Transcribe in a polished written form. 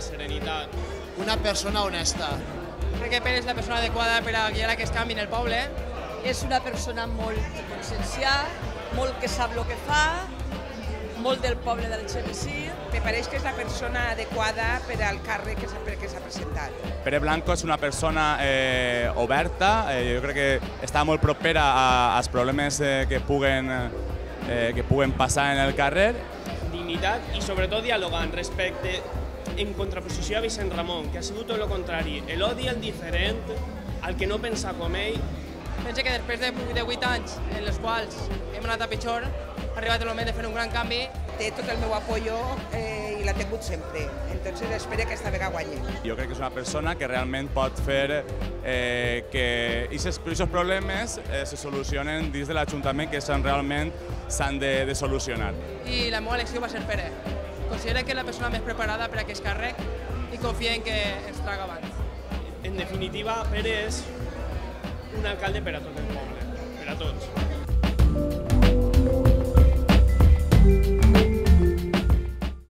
serenitat. Una persona honesta. Crec que Pere és la persona adequada per a guiar aquest canvi en el poble. És una persona molt conscienciada, molt que sap el que fa, molt del poble d'Algemesí. Me pareix que és la persona adequada per al càrrec que s'ha presentat. Pere Blanco és una persona oberta, jo crec que està molt propera als problemes que puguen passar en el carrer. Dignitat i sobretot dialogant respecte en contraposició a Vicent Ramon, que ha sigut tot el contrari, l'odi al diferent, al que no pensa com ell. Penso que després de 8 anys en els quals hem anat a pitjor, ha arribat el moment de fer un gran canvi. Té tot el meu apoyo i l'ha tingut sempre, entonces espero que esta vegada guanyi. Jo crec que és una persona que realment pot fer que aquests problemes se solucionen dins de l'Ajuntament, que realment s'han de solucionar. I la meva elecció va ser Pere. Considero que és la persona més preparada per a aquest càrrec i confio en que ens traga abans. En definitiva, Pere és un alcalde per a tot el poble, per a tots.